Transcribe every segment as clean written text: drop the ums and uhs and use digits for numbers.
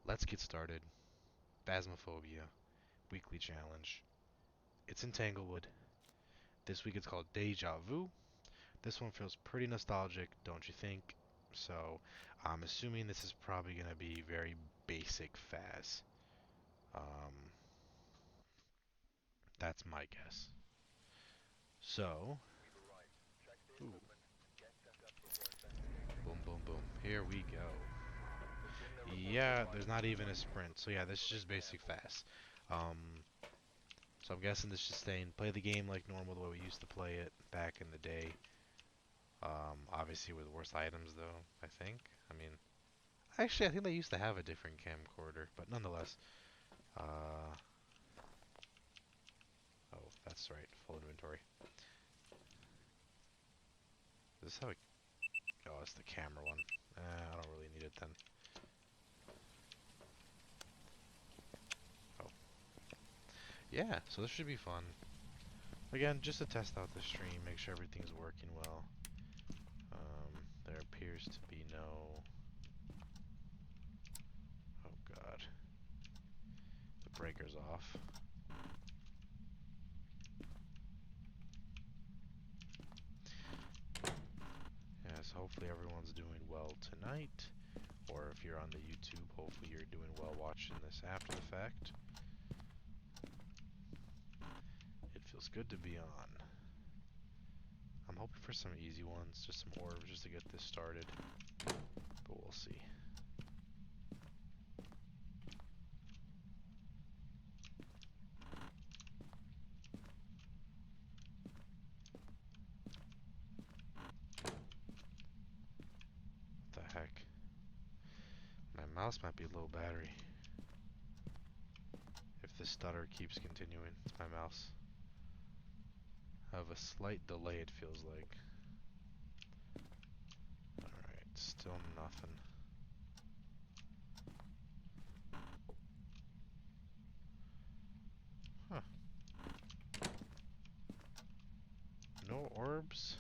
Let's get started. Phasmophobia, weekly challenge. It's in Tanglewood. This week it's called Deja Vu. This one feels pretty nostalgic, don't you think? So, I'm assuming this is probably going to be very basic Phas. Um, that's my guess. So, ooh, boom, boom, boom. Here we go. Yeah, there's not even a sprint. So yeah, this is just basic Phas. Um, so I'm guessing this is saying play the game like normal, the way we used to play it back in the day. Obviously with worse items though, I think. I mean, actually I think they used to have a different camcorder, but nonetheless. Uh, oh, that's right, full inventory. Is this how we, oh, it's the camera one. I don't really need it then. Oh, yeah, so this should be fun. Again, just to test out the stream, make sure everything's working well. There appears to be no, oh god, the breaker's off. Yes, hopefully everyone's doing well tonight. Or if you're on the YouTube, hopefully you're doing well watching this after the fact. It feels good to be on. I'm hoping for some easy ones, just some orbs just to get this started. But we'll see. What the heck? My mouse might be low battery. If this stutter keeps continuing, it's my mouse. I have a slight delay, it feels like. Alright, still nothing. Huh. No orbs?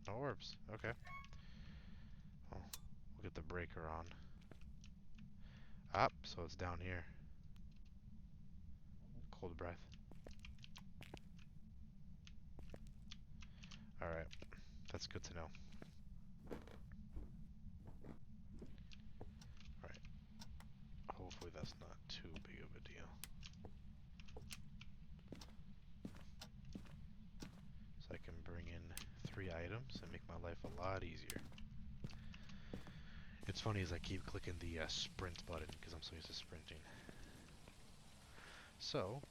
No orbs. Okay. Oh, we'll get the breaker on. Ah, so it's down here. Cold breath. Alright, that's good to know. Alright, hopefully that's not too big of a deal. So I can bring in 3 items and make my life a lot easier. It's funny as I keep clicking the sprint button because I'm so used to sprinting. So,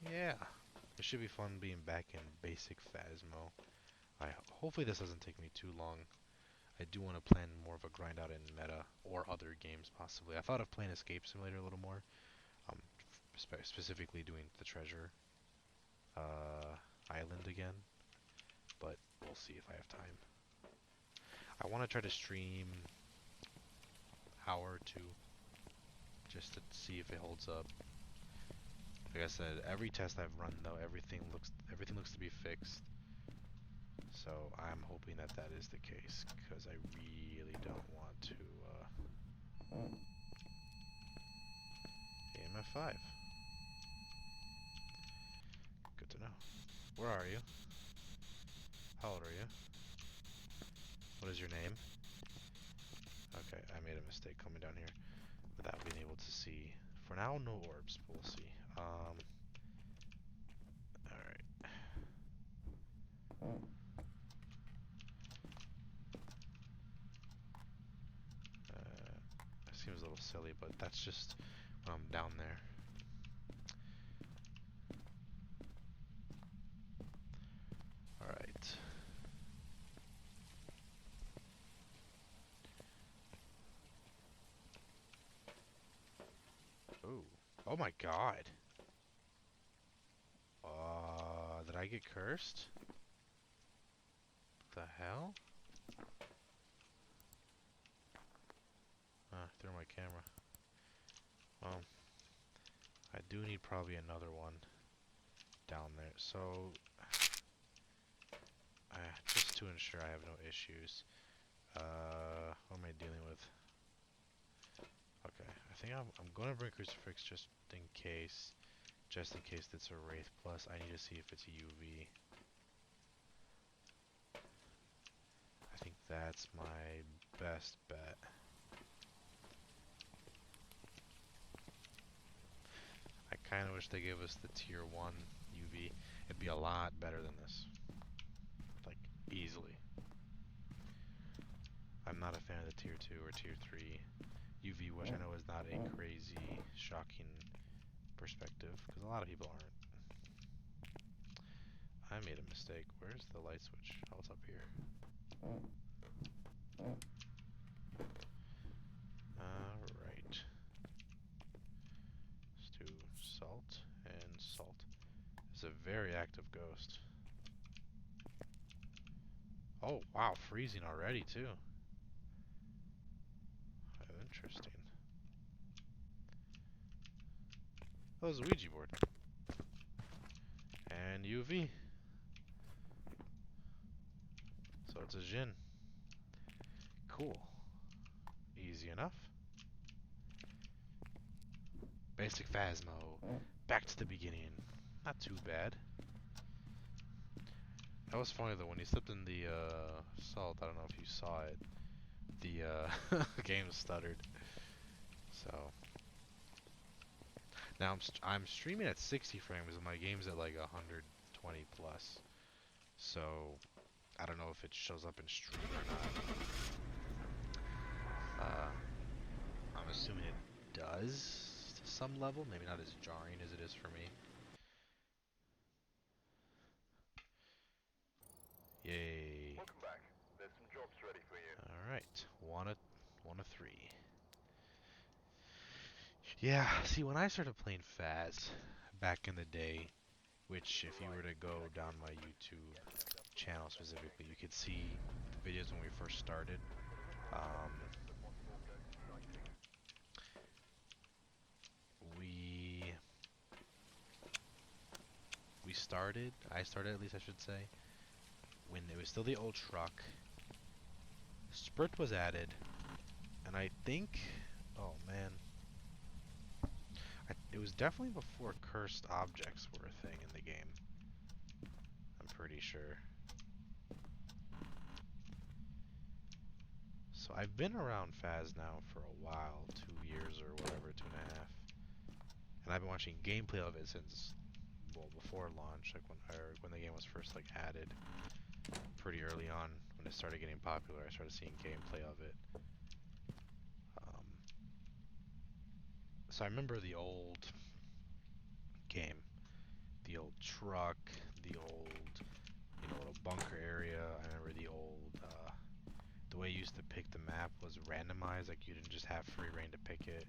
yeah, it should be fun being back in basic Phasmo. Hopefully this doesn't take me too long. I do want to plan more of a grind out in meta or other games possibly. I thought of playing Escape Simulator a little more, um, specifically doing the treasure uh, island again, but we'll see if I have time. I want to try to stream hour or two just to see if it holds up. Like I said, every test I've run though, everything looks to be fixed. So I'm hoping that that is the case because I really don't want to AMF5. Good to know. Where are you? How old are you? What is your name? Okay, I made a mistake coming down here without being able to see. For now, no orbs, but we'll see. Alright. That seems a little silly, but that's just when I'm down there. Alright. Ooh. Oh my god. Did I get cursed? What the hell? Through my camera. Well, I do need probably another one. down there. So, just to ensure I have no issues, what am I dealing with? Okay, I think I'm gonna bring Crucifix just in case it's a Wraith Plus. I need to see if it's UV. I think that's my best bet. I kind of wish they gave us the tier 1 UV. It'd be a lot better than this. Like, easily. I'm not a fan of the tier 2 or tier 3 UV, which I know is not a crazy, shocking perspective, because a lot of people aren't. I made a mistake. Where's the light switch? Oh, it's up here. Alright. Let's do salt and salt. It's a very active ghost. Oh, wow, freezing already, too. Interesting. Oh, there's a Ouija board. And UV. So it's a Jinn. Cool. Easy enough. Basic Phasmo. Back to the beginning. Not too bad. That was funny though, when he slipped in the salt, I don't know if you saw it. The game stuttered. So now I'm streaming at 60 frames and my game's at like 120 plus. So I don't know if it shows up in stream or not. I'm assuming it does to some level, maybe not as jarring as it is for me. Yay. Welcome back. There's some jobs ready for you. Alright, one of three. Yeah, see, when I started playing Phas back in the day, which if you were to go down my YouTube channel specifically, you could see the videos when we first started. Um, we I started at least I should say, when it was still the old truck. Sprint was added, and I think, oh man, it was definitely before cursed objects were a thing in the game. I'm pretty sure. So I've been around Phas now for a while, 2 years or whatever, 2.5. And I've been watching gameplay of it since, well, before launch, like when the game was first like added, pretty early on when it started getting popular. I started seeing gameplay of it. So I remember the old game, the old truck, the old, little bunker area. I remember the way you used to pick the map was randomized, like you didn't just have free reign to pick it.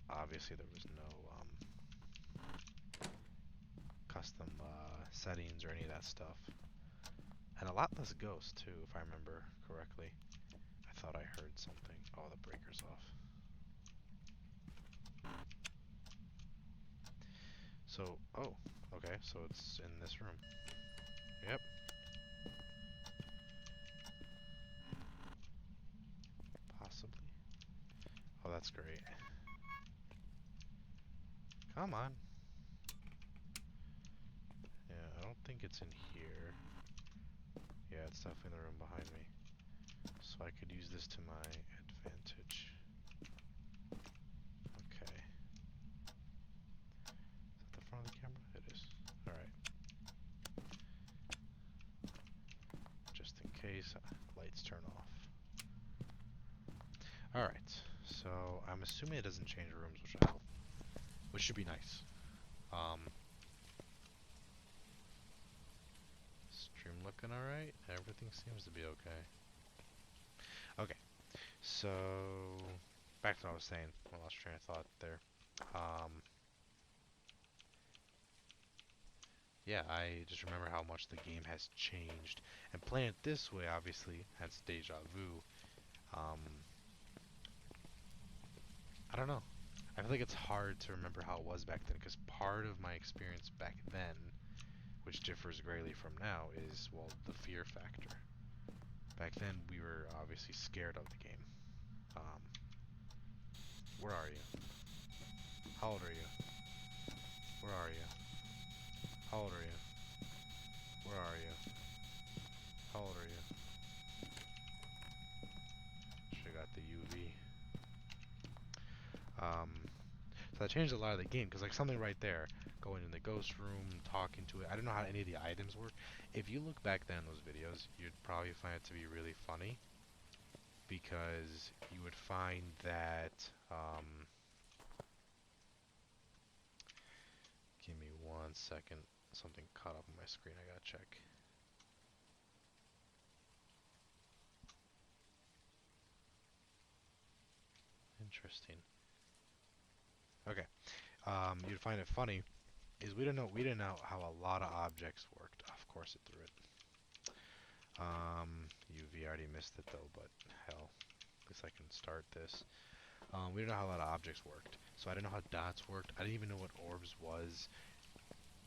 Obviously there was no custom settings or any of that stuff. And a lot less ghosts too, if I remember correctly. I thought I heard something. Oh, the breaker's off. So, oh, okay, so it's in this room. Yep. Possibly. Oh, that's great. Come on. Yeah, I don't think it's in here. Yeah, it's definitely in the room behind me. So I could use this to my advantage. Okay. Is that the front of the camera? It is. Alright. Just in case lights turn off. Alright. So I'm assuming it doesn't change rooms, which should be nice. Stream looking alright? Everything seems to be okay. Okay. So back to what I was saying. I lost train of thought there. Yeah, I just remember how much the game has changed. And playing it this way, obviously, has deja vu. I don't know. I feel like it's hard to remember how it was back then because part of my experience back then, which differs greatly from now, is, well, the fear factor. Back then, we were obviously scared of the game. Um, where are you? How old are you? Where are you? How old are you? Where are you? How old are you? Should've got the UV. So that changed a lot of the game, because like something right there, going in the ghost room, talking to it, I don't know how any of the items work. If you look back then in those videos, you'd probably find it to be really funny, because you would find that, give me 1 second, something caught up on my screen, I gotta check. Interesting. Okay, you'd find it funny, is we didn't know how a lot of objects worked. Of course it threw it. UV already missed it though, but hell, at least I can start this. We didn't know how a lot of objects worked, so I didn't know how dots worked. I didn't even know what orbs was.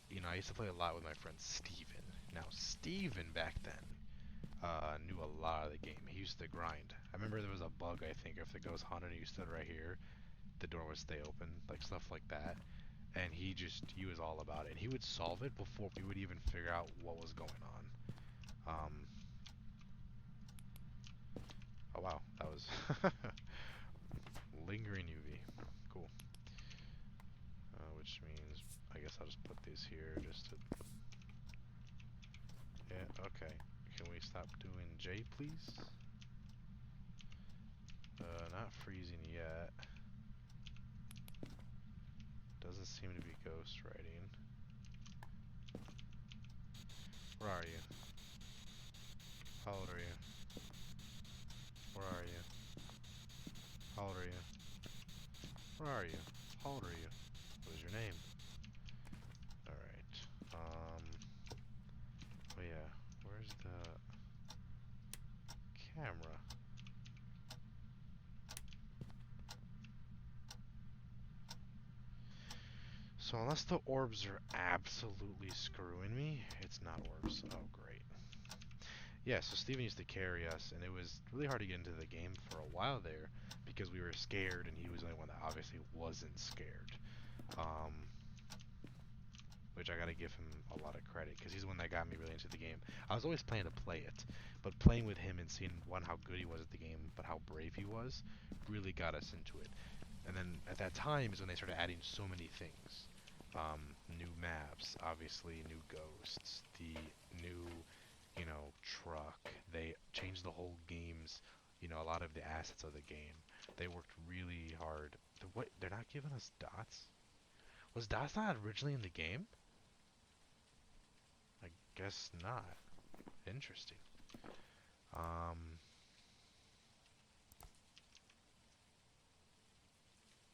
You know, I used to play a lot with my friend Steven. Now, Steven back then knew a lot of the game. He used to grind. I remember there was a bug, I think, if the ghost hunted and you stood right here, the door would stay open, like stuff like that. And he was all about it. And he would solve it before we would even figure out what was going on. Oh wow, that was lingering UV. Cool. Which means I guess I'll just put these here just to. Yeah, okay. Can we stop doing J, please? Not freezing yet. Doesn't seem to be ghost writing. Where are you? How old are you? Where are you? How old are you? Where are you? How old are you? What is your name? Alright. Oh yeah. Where's the camera? So unless the orbs are absolutely screwing me, it's not orbs. Oh great. Yeah, so Steven used to carry us, and it was really hard to get into the game for a while there because we were scared, and he was the only one that obviously wasn't scared. Um, which I gotta give him a lot of credit because he's the one that got me really into the game. I was always planning to play it, but playing with him and seeing one how good he was at the game, but how brave he was, really got us into it. And then at that time is when they started adding so many things. New maps, obviously new ghosts, the new, truck. They changed the whole game's, a lot of the assets of the game. They worked really hard. What? They're not giving us dots? Was dots not originally in the game? I guess not. Interesting. Um,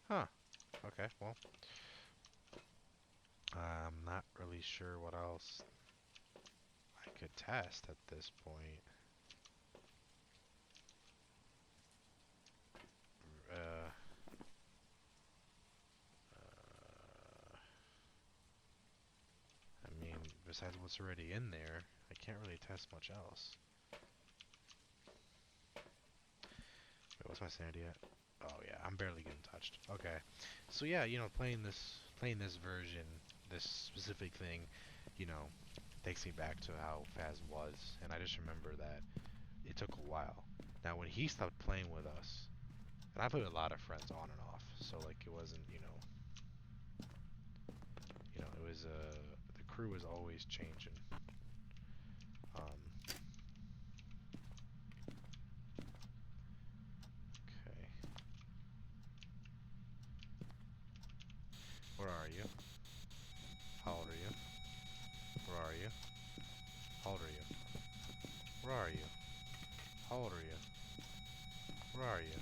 huh. Okay, well, I'm not really sure what else I could test at this point. Uh, I mean, besides what's already in there, I can't really test much else. Wait, what's my sanity at? Oh yeah, I'm barely getting touched. Okay, so yeah, playing this version, this specific thing, you know, takes me back to how Phas was, and I just remember that it took a while. Now when he stopped playing with us, and I played with a lot of friends on and off, so like it wasn't, it was the crew was always changing. Um, okay, where are you? How old are you? Where are you? How old are you? Where are you? How old are you? Where are you?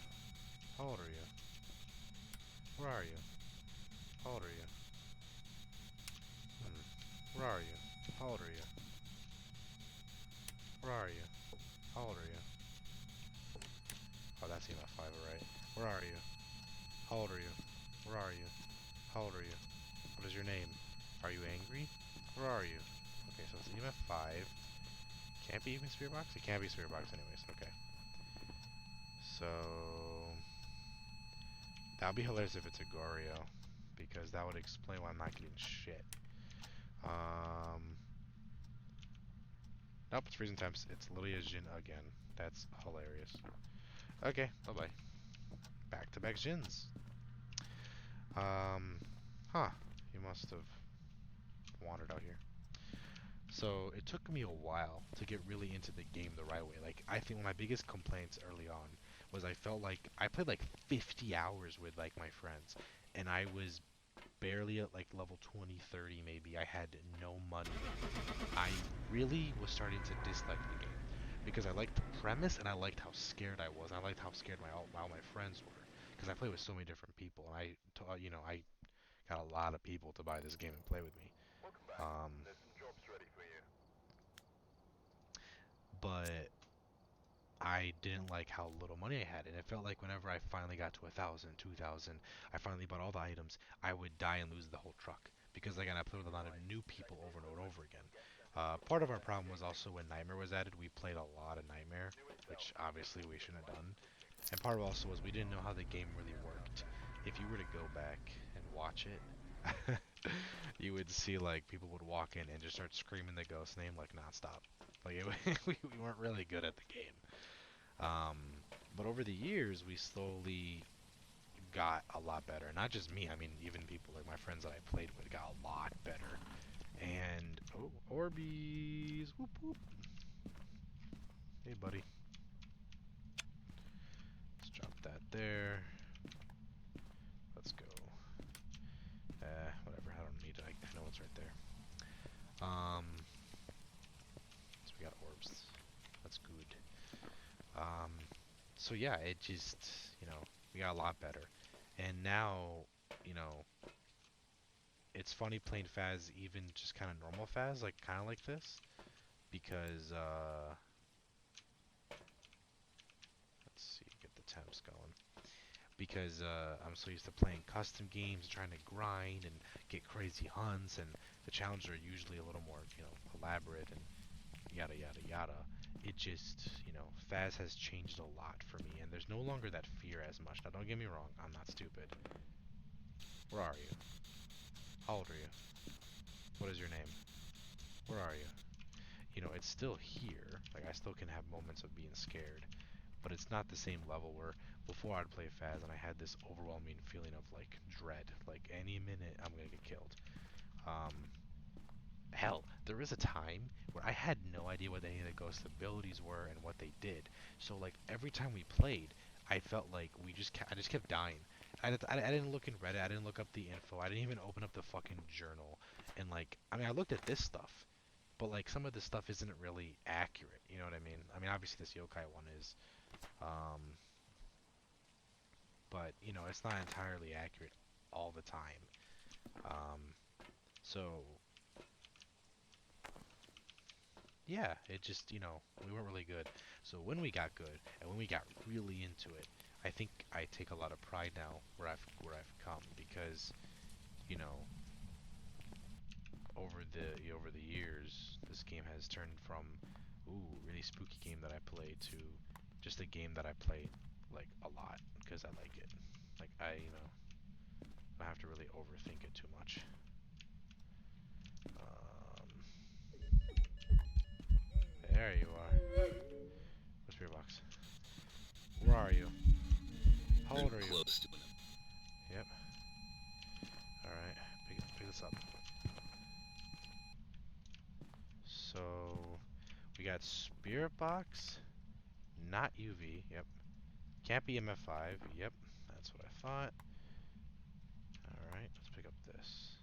How old are you? Where are you? How old are you? Where are you? How old are you? Where are you? How old are you? Oh, that's EMF 5, right? Where are you? How old are you? Where are you? How old are you? What is your name? Are you angry? Where are you? Okay, so it's EMF 5. Can't be even Spirit Box? It can't be Spirit Box anyways. Okay. So... that would be hilarious if it's a Goryo. Because that would explain why I'm not getting shit. Um... Nope, it's freezing temps. It's Lilia Jin again. That's hilarious. Okay, bye-bye. Back-to-back Jins. Um... Huh. You must have wandered out here. So it took me a while to get really into the game the right way. Like I think one of my biggest complaints early on was I felt like I played like 50 hours with like my friends and I was barely at like level 20, 30 maybe. I had no money. I really was starting to dislike the game because I liked the premise and I liked how scared I was. I liked how scared all my friends were because I played with so many different people and I got a lot of people to buy this game and play with me. Welcome back. Um, There's some jobs ready for you. but I didn't like how little money I had, and it felt like whenever I finally got to 1,000, 2,000, I finally bought all the items, I would die and lose the whole truck. Because again, I played with a lot of Right. new Check people over and info over and over records again. and get set up. Part of our problem was Investigating. also when Nightmare was added, we played a lot of Nightmare, New intel. which Good obviously we talking shouldn't have device. done. And Signal part of it strength also was we didn't know how the game really worked. suspect. If you were to go back and watch it, you would see like people would walk in and just start screaming the ghost name like nonstop. Like we weren't really good at the game. Um, but over the years, we slowly got a lot better. Not just me, I mean, even people like my friends that I played with got a lot better. And, oh, Orbeez! Whoop whoop. Hey, buddy. Let's drop that there. Let's go. Whatever, I don't need it. I know it's right there. So we got orbs. That's good. Um, so yeah, it just, you know, we got a lot better. And now, you know, it's funny playing Phas, even just kind of normal Phas, like kind of like this, because let's see, get the temps going. Because I'm so used to playing custom games, trying to grind and get crazy hunts, and the challenges are usually a little more, elaborate and yada yada yada. It just, Phas has changed a lot for me, and there's no longer that fear as much. Now, don't get me wrong, I'm not stupid. Where are you? How old are you? What is your name? Where are you? It's still here. Like, I still can have moments of being scared, but it's not the same level where before I'd play Phas and I had this overwhelming feeling of like dread, like any minute I'm gonna get killed. Um, Hell, there was a time where I had no idea what any of the ghost abilities were and what they did. So like every time we played, I felt like I just kept dying. I didn't look in Reddit. I didn't look up the info. I didn't even open up the fucking journal. And like, I mean, I looked at this stuff, but like some of this stuff isn't really accurate. You know what I mean? I mean, obviously this yokai one is, um, but it's not entirely accurate all the time. Um, so yeah, it just, we weren't really good. So when we got good and when we got really into it, I think I take a lot of pride now where I've come because, you know, over the years, this game has turned from really spooky game that I play to just a game that I play like a lot because I like it. Like don't have to really overthink it too much. Um, there you are. What's your box? Where are you? How old are you? Yep. Alright, pick this up. So, we got Spirit Box, not UV, yep. Can't be MF5, yep, that's what I thought. Alright, let's pick up this.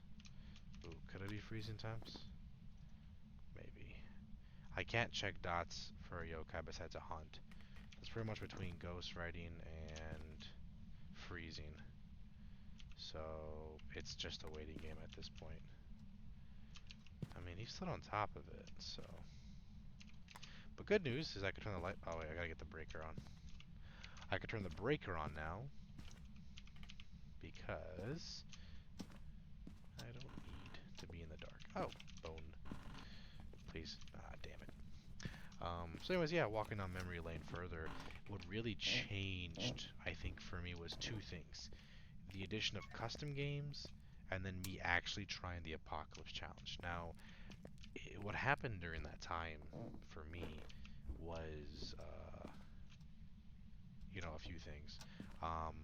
Ooh, could it be freezing temps? Maybe. I can't check dots for a yokai besides a hunt. It's pretty much between ghost writing and freezing. So, it's just a waiting game at this point. I mean, he's still on top of it, so... But good news is I can turn the light... Oh wait, I gotta get the breaker on. I can turn the breaker on now. because I don't need to be in the dark. Oh, bone, please. Ah, damn it. So anyways, yeah, walking down memory lane further, what really changed, I think, for me was two things. The addition of custom games, and then me actually trying the Apocalypse Challenge. Now, what happened during that time for me was, a few things. Um,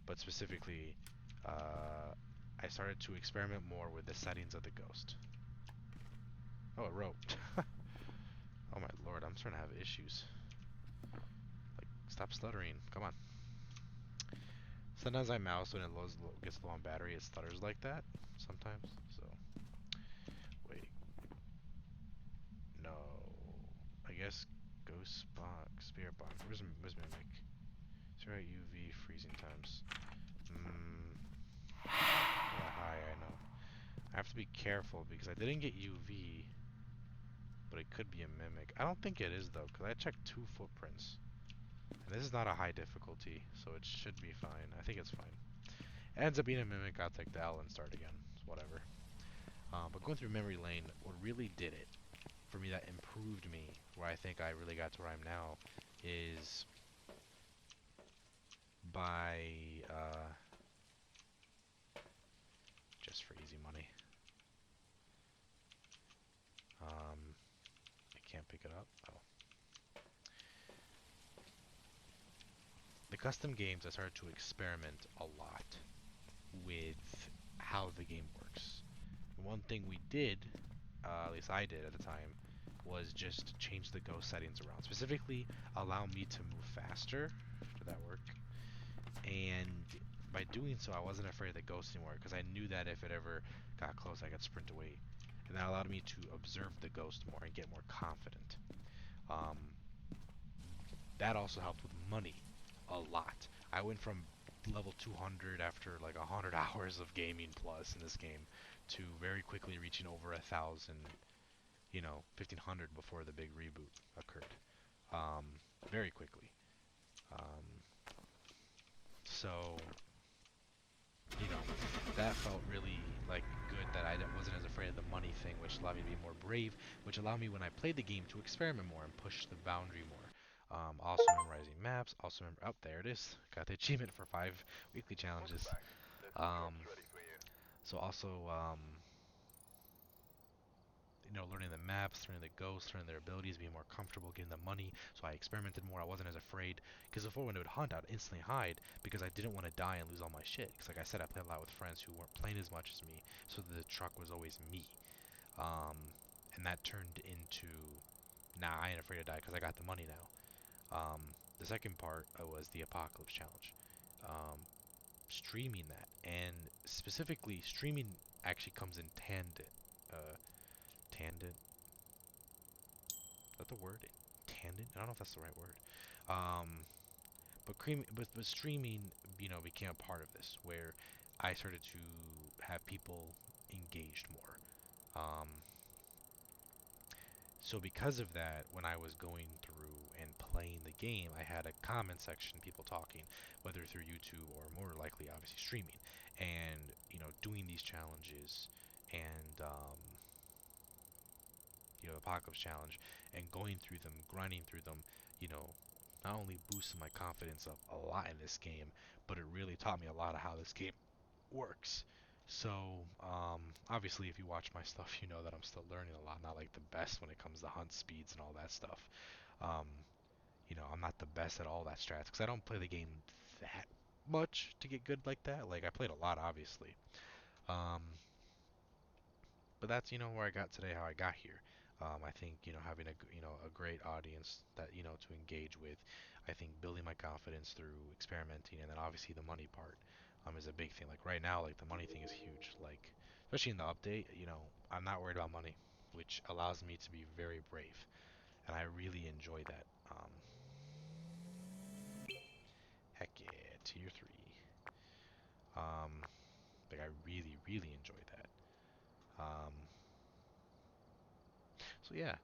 but specifically, uh, I started to experiment more with the settings of the ghost. Oh, it wrote. Oh my lord, I'm starting to have issues. Like, stop stuttering. Come on. Sometimes I mouse when gets low on battery, it stutters like that. Sometimes. So, wait. No. I guess Ghost Box, Spirit Box. Where's Mimic? Zero UV freezing times. Hmm. Yeah, hi, I know. I have to be careful because I didn't get UV, but it could be a Mimic. I don't think it is though, because I checked two footprints. And this is not a high difficulty, so it should be fine. I think it's fine. It ends up being a Mimic, I'll take the L and start again. It's whatever. But going through memory lane, what really did it for me that improved me, where I think I really got to where I am now, is by just for easy money. I can't pick it up. Oh, the custom games. I started to experiment a lot with how the game works. One thing we did, at least I did at the time, was just change the ghost settings around. Specifically, allow me to move faster. Did that work? And by doing so, I wasn't afraid of the ghost anymore because I knew that if it ever got close, I could sprint away. And that allowed me to observe the ghost more and get more confident. Um, that also helped with money a lot. I went from level 200 after like 100 hours of gaming plus in this game to very quickly reaching over 1,000, 1,500 before the big reboot occurred. Um, very quickly. Um, so you know, that felt really like good that I wasn't as afraid of the money thing, which allowed me to be more brave, which allowed me when I played the game to experiment more and push the boundary more. Also memorizing maps, also remember, oh, there it is. Got the achievement for 5 weekly Welcome challenges. back. This Um, job's ready for you. so also, learning the maps, learning the ghosts, learning their abilities, being more comfortable getting the money. So I experimented more. I wasn't as afraid. Because before when it would hunt, I'd instantly hide because I didn't want to die and lose all my shit. Because like I said, I played a lot with friends who weren't playing as much as me, so the truck was always me. Um, and that turned into, nah, I ain't afraid to die because I got the money now. The second part was the Apocalypse Challenge. Um, Streaming that, and specifically streaming actually comes in tandem. Tandem, that the word? Tandem? I don't know if that's the right word. Um, but streaming, became a part of this where I started to have people engaged more. Um, so because of that, when I was going through and playing the game, I had a comment section, people talking, whether through YouTube or more likely, obviously, streaming, and doing these challenges and Apocalypse Challenge and going through them, grinding through them, you know, not only boosted my confidence up a lot in this game, but it really taught me a lot of how this game works. So, obviously, if you watch my stuff, you know that I'm still learning a lot. Not like the best when it comes to hunt speeds and all that stuff. Um, I'm not the best at all that strats because I don't play the game that much to get good like that. Like I played a lot, obviously. Um, but that's where I got today, how I got here. I think having a great audience that to engage with. I think building my confidence through experimenting, and then obviously the money part is a big thing. Like right now, like the money thing is huge. Like especially in the update, I'm not worried about money, which allows me to be very brave, and I really enjoy that. Heck yeah, tier three. Um, like I really really enjoy that. Um, So yeah,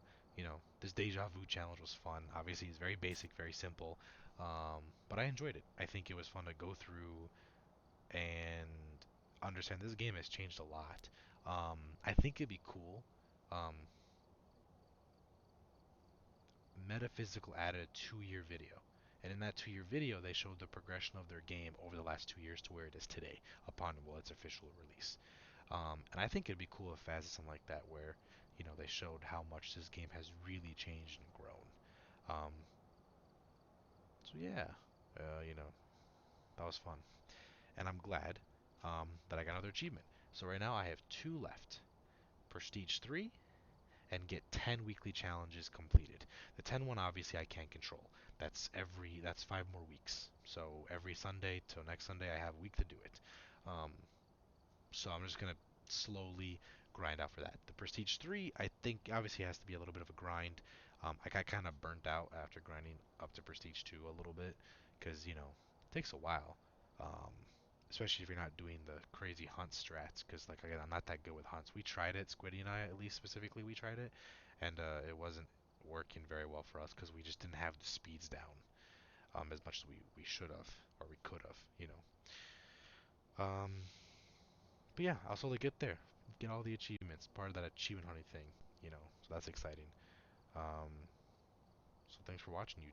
this deja vu challenge was fun. Obviously, it's very basic, very simple. But I enjoyed it. I think it was fun to go through and understand this game has changed a lot. I think it'd be cool. Um, Metaphysical added a 2 year video. And in that 2 year video, they showed the progression of their game over the last 2 years to where it is today, upon well its official release. And I think it'd be cool if Phas did something like that, where they showed how much this game has really changed and grown. Um, so yeah, that was fun, and I'm glad that I got another achievement. So right now I have two left: Prestige 3 and get 10 weekly challenges completed. The 10 one obviously I can't control. That's 5 more weeks. So every Sunday till next Sunday I have a week to do it. Um, so I'm just gonna slowly grind out for that. The Prestige 3, I think obviously has to be a little bit of a grind. I got kind of burnt out after grinding up to Prestige 2 a little bit, because it takes a while. Um, Especially if you're not doing the crazy hunt strats, because like again, I'm not that good with hunts. We tried it, Squiddy and I at least specifically, we tried it, and it wasn't working very well for us because we just didn't have the speeds down as much as we should have or we could have. Um, but yeah, I'll slowly get there. Get all the achievements, part of that achievement hunting thing, so that's exciting. Um, so thanks for watching,